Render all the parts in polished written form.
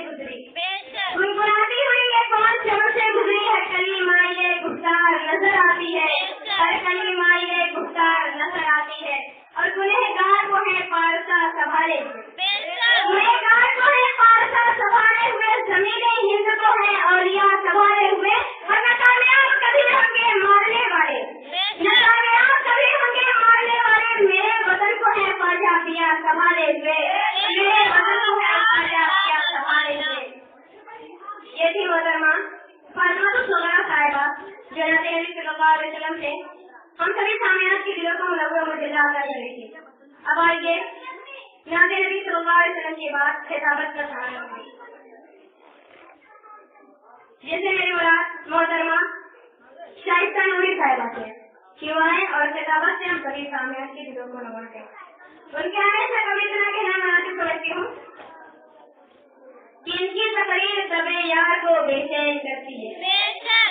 गुजरी। गुनगुनाती हुई ये कौन चमन से गुजरी है, कलीमा ये गुफ्तार नजर आती है, हर कलीमा ये गुफ्तार नजर आती है। और गुनहगार को है पारसा संभाले हुए, गुनहगार को है पारसा संभाले हुए, जमीने हिंद को है औलिया संभाले हुए। और नकामियाब कभी होंगे मारने वाले, नकामियाब कभी होंगे मारने वाले, मेरे वतन को है पंजाबियां संभाले हुए, मेरे वतन को है पंजाबियां संभाले हुए। ये थी मोहतरमा फातिमा ज़हरा साहिबा जो नबी सल्लल्लाहु अलैहि वसल्लम से हम सभी सामईन की दिलों को मुनव्वर और मुजल्ला अता कर रही थी। अब आइए नबी सल्लल्लाहु अलैहि वसल्लम के बाद खिताबत का सहारा है, जैसे मेरी मुराद मोहतरमा शाइस्ता नूरी साहिबा से शिवाएं और खिताबत से हम सभी सामईन की दिलों को मुनव्वर करें। उनके आने से कभी इतना कहना मुनासिब समझती हूँ कि इनकी तकरीर तबे यार को बेचैन करती है,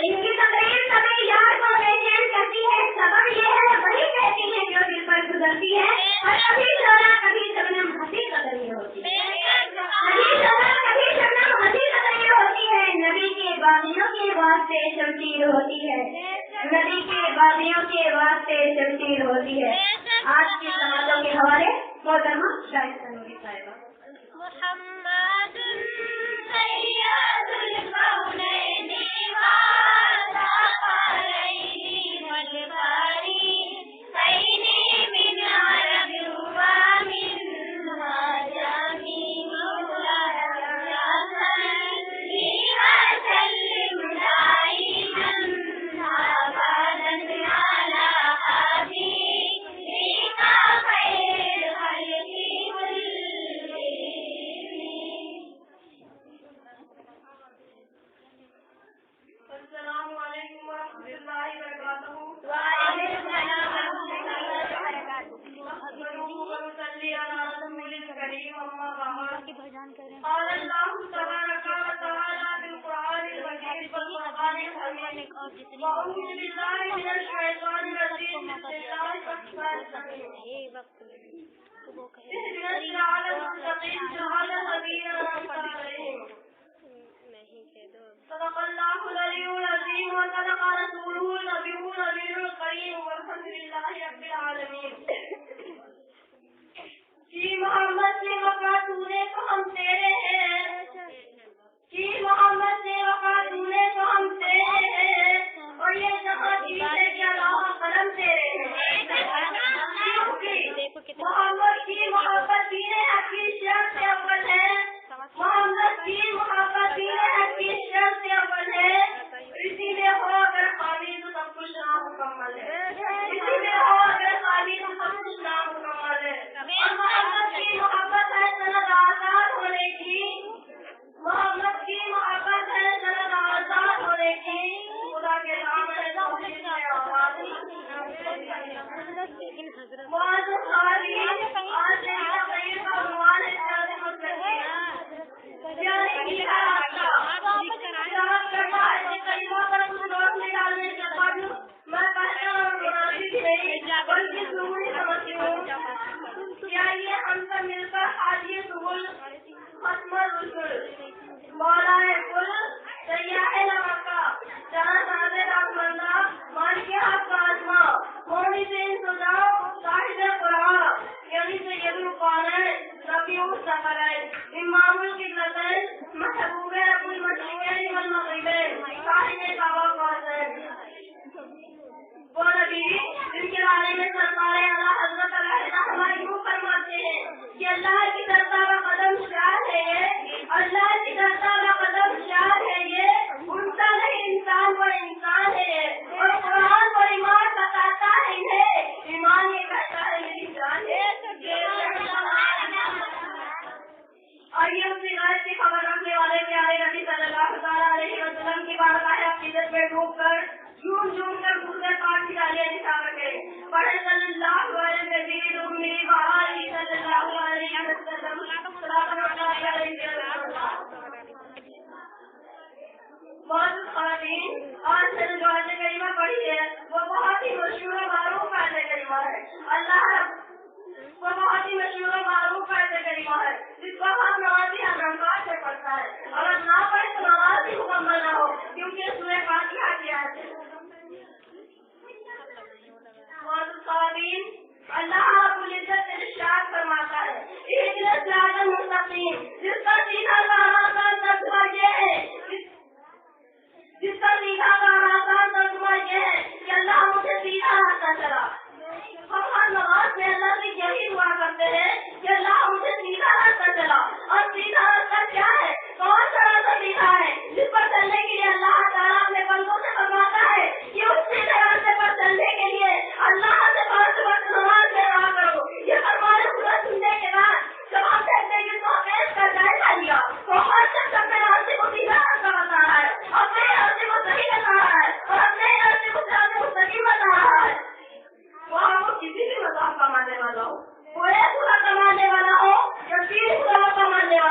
इनकी तकरीर तबे यार को बेचैन करती है। सबब ये है वही कहती है जो दिल पर गुजरती है, और कभी शोला कभी शबनम हंसी तकरीर होती है, कभी शोला कभी शबनम हंसी तकरीर होती है। नबी के बागियों के वास्ते शमशीर होती है, नबी के बागियों के वास्ते शमशीर होती है। आज की समाजों के हवाले मोहतरमा शाइस्ता नूरी साहिबा।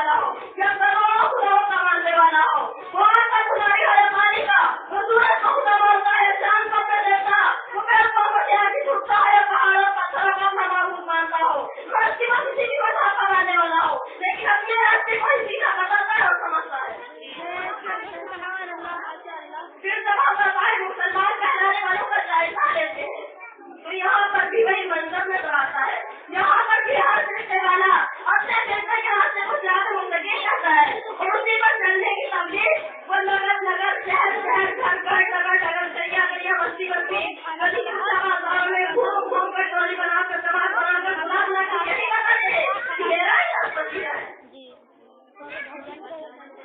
वाला हो, या करोड़ों खुदाओं का मानने वाला हो, वो आका तुम्हारी हर पानी का, वो सूरज को खुदा मानता है, चांद को अपना देवता, वो पेड़ पौधों से आगे झुकता है, पहाड़ों पत्थरों का अपना माबूद मानता हो, मस्ती में किसी की कोई धाका मारने वाला हो, लेकिन अपने रास्ते को ही सीधा बताता है और समझता है। फिर जब हम मुसलमान कहलाने वालों का जायजा लेते हैं तो यहाँ पर भी वही मंजर नजर आता है। यहाँ पर भी हर देखने वाला अपने बेटे के हाथ से कुछ ज्यादा मुंतकिल करता है और उसी पर चलने की तबलीग वो नगर नगर शहर शहर घर घर डगर डगर गलिया गलिया बस्ती बस्ती गली बाजारों में घूम घूम कर टोली बनाकर जमात बनाकर गुलाम ना कर यही नजर मेरा ही रास्ता है।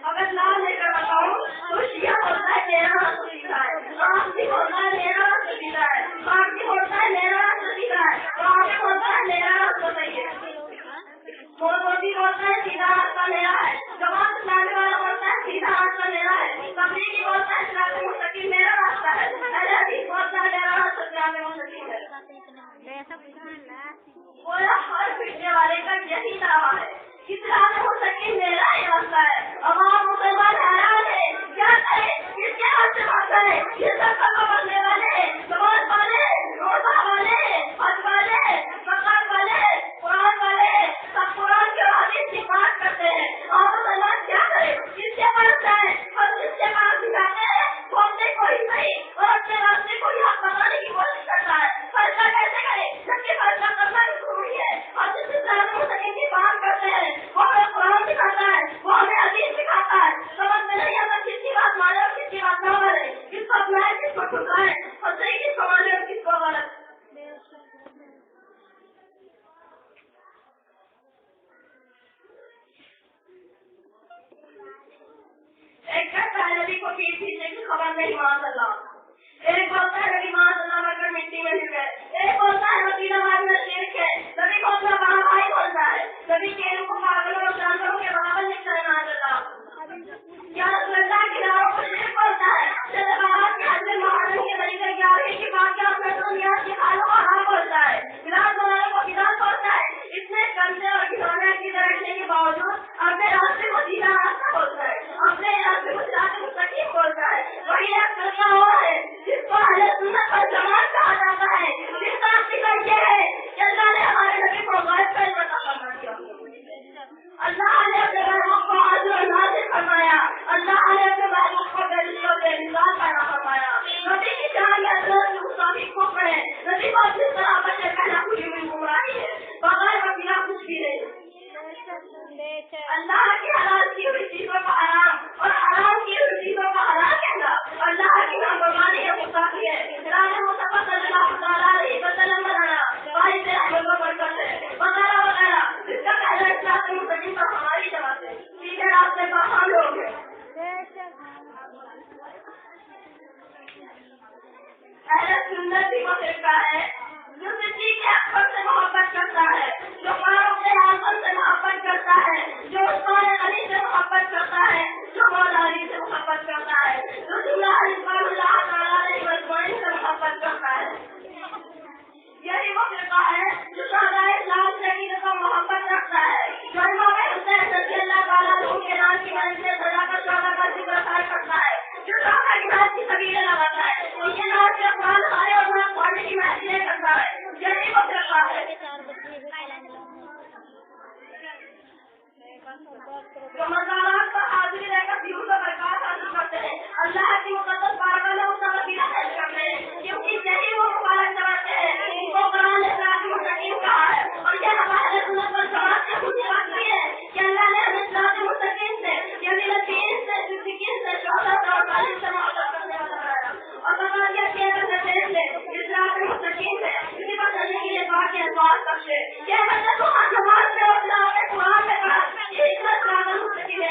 अगर नाम लेकर बताऊं तो शिया बोलता है मेरा रास्ता सीधा है, रास्ती बोलता है मेरा रास्ता सीधा है, भारती बोलता है मेरा रास्ता सीधा है, रास्ती बोलता है मेरा रास्ता सही है, मोदी बोलता है सीधा रास्ता मेरा है, जमात इस्लामी वाला बोलता है सीधा रास्ता मेरा है, तबलीगी बोलता है इस्लामी मुस्तकीम मेरा रास्ता है, अहले हदीस बोलता है मेरा रास्ता इस्लामी मुस्तकीम है। बोला हर पिटने वाले का यही दावा है, इस्लामी मुस्तकीम मेरा ही रास्ता है। अब आप मुसलमान हैरान है, क्या करें, किसके रास्ते भागता है, ये सब कलमा पढ़ने वाले, नमाज वाले, रोजा वाले, हज वाले, ज़कात वाले, कुरान वाले, सब कुरान के हदीस की बात करते हैं। आप मुसलमान क्या करें, किसके पास जाए और किसके पास जाते हैं, बोलते कोई नहीं और अपने रास्ते को यहाँ बताने की कोशिश करता है। फैसला कैसे करे जबकि फैसला करना ही जरूरी है। और जिस इस्लामी मुस्तकीम की बात करते हैं वो हमें कुरान सिखाता है, वो हमें हदीस सिखाता है। समझ में नहीं आता किसकी बात माने और किसकी बात न माने, किसको अपनाए किसको ठुकराए और सही किसको माने और किसको गलत। एक कहता है नबी को पीठ पीछे की खबर नहीं माशाअल्लाह, एक बोलता है नबी माशाअल्लाह मगर मिट्टी में मिल गए, एक बोलता है मदीना वाले में शिरक है, नबी को अपना बड़ा भाई बोलता है, नबी केरों को पागलों और जानवरों के बराबर लिखता है माशाअल्लाह। क्या रसूलुल्लाह की नारों को शिरक बोलता है, चले बारात के हज में मुहर्रम के तरीके 11 की बात क्या अपने दुनिया की हालों को हराम बोलता है, बिलाल बनाने को बिलाल बोलता है, इतने गंदे और घिनौने की रहने के बावजूद अपने रास्ते को सीधा रास्ता बोलता है, अपने रास्ते को सिरात मुस्तकीम बोलता है। वही एक कलमा हुआ है जिसको अहले सुन्नत वल जमात कहा जाता है, जिसका अकीदा ये है कि अल्लाह ने हमारे नबी को गायब का इल्म फरमा दिया, अल्लाह ने अपने महबूब को हाजिर और नाज़िर फरमाया, अल्लाह ने अपने महबूब को बेमिसाल और बेमिसाल पैदा फरमाया। नबी की जान में हज़रत मुसाफी कुफ्र है, नबी को जिस तरह बच्चे पैदा हुई हुई गुमराही है, बगैर वसीला कुछ भी नहीं। अल्लाह की हलाल की हुई चीजों को हराम और हराम की हुई चीजों को हलाल कहना अल्लाह की नाफरमानी है, गुस्ताखी है। राज़े मुस्तफा सल्लल्लाहु अलैहि वसल्लम बनाना भाई से रहमत और बरकत है वगैरह वगैरह, जिसका पहला इस्लाम मुस्तकीम पर हमारी जमात है, सीधे रास्ते पर हम लोग हैं। अहले सुन्नत भी वो फिरका है जो सिद्दीक़ अकबर से मोहब्बत करता है, जो फारूक आज़म से मोहब्बत करता है, जो उस्मान गनी से मोहब्बत करता है, जो मौला अली से मोहब्बत करता है, जो रसूलुल्लाह सल्लल्लाहु अलैहि वसल्लम से मोहब्बत करता है। यही वो फिरका है जो शहदाए इस्लाम से की मोहब्बत रखता है, जो इमाम हुसैन रज़ियल्लाहु ताला अन्हु के नाम की मंजिल सजाकर शोभा का जिक्र करता है, जो शोभा की नाम की सबीलें लगाता है, उनके नाम से कुरान खाने और कुरान पढ़ने की महफिलें करता है। यही वो फिरका है जो मज़ारात पर हाजिर रहकर व्यूज़ और बरकत हासिल करते हैं, अल्लाह की मुक़द्दस बारगाह में उसका वसीला पेश करते हैं, क्योंकि यही वो मुबारक जमात है जिनको कुरान ने इस्लामी मुस्तकीम कहा है। और ये हमारे सुन्नत वल जमात की खूबसूरत भी है कि अल्लाह ने हमें इस्लामी मुस्तकीम से, यानी नबीयीन से, सिद्दीकीन से, शुहदा से और सालिहीन से मोहब्बत करने वाला बनाया और बगावत किए गए निर्देश से, इस्लामी मुस्तकीम से इसी पर चलने के लिए दुआ के अल्फाज़ बख्शे। ये बच्चे को नमाज में और तिलावत कुरान में पढ़ा, ये इतना इस्लामी मुस्तकीम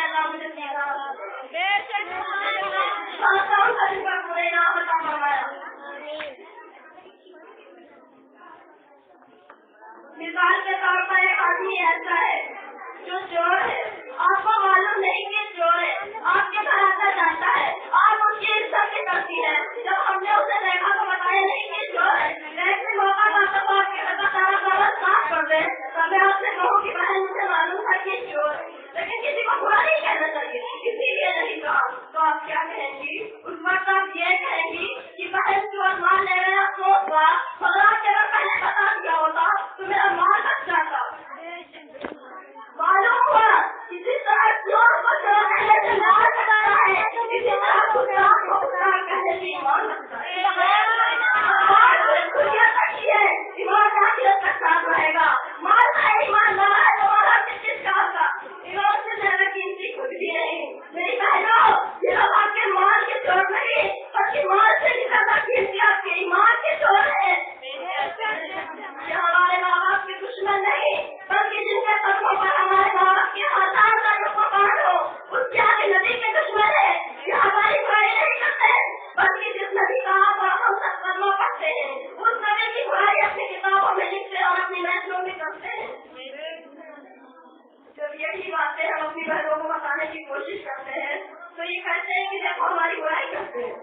باتیں ہم اپنی بہنوں کو بتانے کی کوشش کرتے ہیں تو یہ کہتے ہیں کہ دیکھو ہماری برائی کرتے ہیں.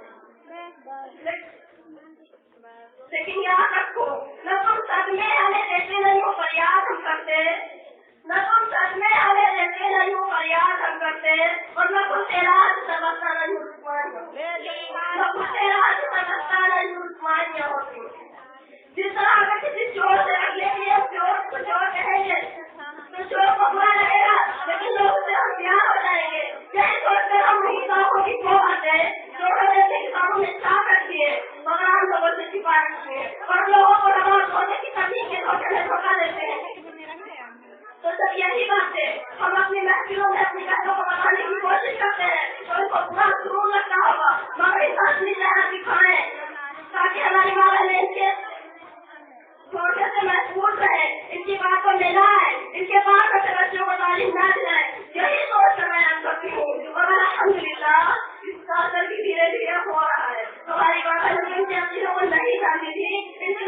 لیکن یاد رکھو نہ تم صدمے ہمیں دیتے نہیں ہو فریاد ہم کرتے, نہ تم صدمے ہمیں دیتے نہیں ہو فریاد ہم کرتے, اور نہ کچھ علاج سمجھتا نہیں نہ کچھ علاج سمجھتا نہیں عثمانیہ ہوتی. جس طرح اگر کسی چور سے رکھ لیں گے چور کو چور کہیں گے تو چور کو برا لگے گا, لیکن لوگ اسے ہوشیار ہو جائیں گے. یہی سوچ کر ہم کتابوں کی کھو آتے ہیں, چوروں جیسے کتابوں میں چھاپ رکھی ہے مگر ہم لوگوں سے چھپا رکھتے ہیں اور لوگوں کو نماز ہونے کی تکلیف کے دھوکے میں دھوکا دیتے ہیں. تو سب یہی بات ہے, ہم اپنی محفلوں میں اپنی بہنوں کو بتانے کی کوشش کرتے ہیں تو ان کو پورا ضرور لگتا ہوگا مگر اس اصلی چہرہ دکھائیں تاکہ ہماری ماں بہنیں ان کے چھوٹے سے محفوظ رہے, ان کی باتوں میں نہ آئے, ان کے بعد اپنے بچوں کو تعلیم نہ دلائے. یہی سوچ کر میں کرتی ہوں اور الحمدللہ اس کا اثر بھی دھیرے دھیرے ہو رہا ہے. ہماری بات ان کی چیزوں کو نہیں جانتی تھی, ان کی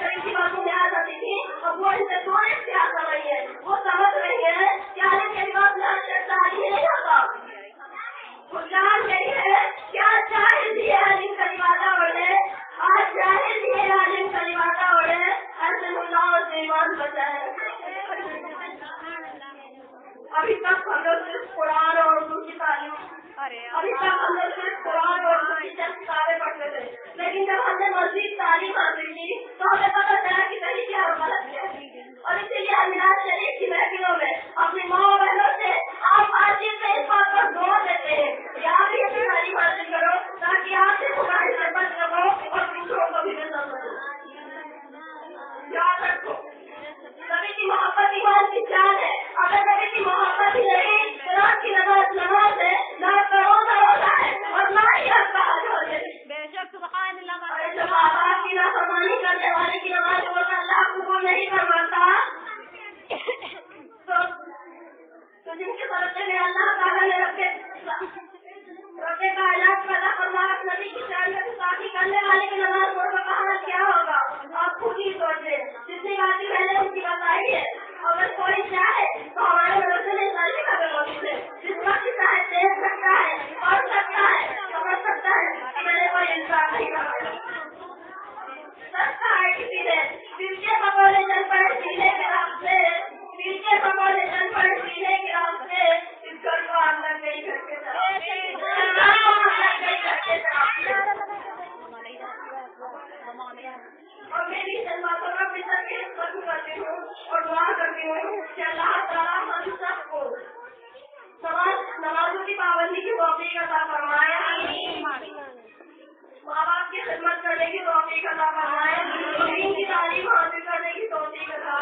ان کی باتوں میں آ جاتی تھی اور وہ ان سے دور اختیار کر رہی ہے. وہ سمجھ رہی ہے کہ عالم کے بعد نہیں ہوتا, وہ جان گئی ہے کیا جاہل بھی ہے عالم کا لبادہ اوڑھے, آج جاہل بھی ہے عالم کا لبادہ اوڑھے, ایسے اللہ سے ایمان بچائے. ابھی تک ہم لوگ صرف قرآن اور اردو کی تعلیم, ابھی تک ہم لوگ صرف قرآن اور اردو کی چند کتابیں پڑھتے تھے, لیکن جب ہم نے مزید تعلیم حاصل کی تو ہمیں پتہ چلا کہ صحیح کیا اور غلط کیا. اور اسی لیے ہم میراث شریف کی محفلوں میں اپنی ماں بہنوں سے آپ حاضر سے اس بات پر زور دیتے ہیں کہ آپ بھی اپنی تعلیم حاصل کرو تاکہ آپ سے تمہاری سے بچ سکو اور دوسروں کو بھی نظر کرو. یاد رکھو نبی کی محبت ایمان کی جان ہے. اگر نبی کی محبت ہی نہیں تو رات کی نماز ہے, نہ روزہ روزہ ہے اور نہ ہی حج کا حج ہو جائے. جب آپ کی نافرمانی کرنے والے کی نماز کو اللہ قبول نہیں فرماتا تو جن کے برسے میں اللہ تعالیٰ نے ربے کا علاج پیدا فرمایا نبی کی شان میں گستاخی کرنے والے کی نماز پڑھ کر کہاں کیا ہوگا آپ خود ہی سوچ لیں. جتنی باتیں میں نے ان کی بتائی ہے اگر کوئی چاہے تو ہمارے مدرسے میں ساری خبر موجود ہے. جس وقت چاہے دیکھ سکتا ہے, پڑھ سکتا ہے, سمجھ سکتا ہے کہ میں نے کوئی انصاف نہیں کرا. سچتا ہے کسی نے دل کے پکوڑے چل پڑے سینے کے راستے, دل کے پکوڑے چل پڑے سینے کے راستے, اس گھر کو اندر نہیں کرتے اور میں بھی جذباتوں کا فکر کے ختم کرتی ہوں اور دعا کرتی ہوں کہ اللہ تعالیٰ ہم سب کو نمازوں کی پابندی کی توفیق عطا فرمائے, ماں باپ کی خدمت کرنے کی توفیق عطا فرمائے, دین کی تعلیم حاصل کرنے کی توفیق عطا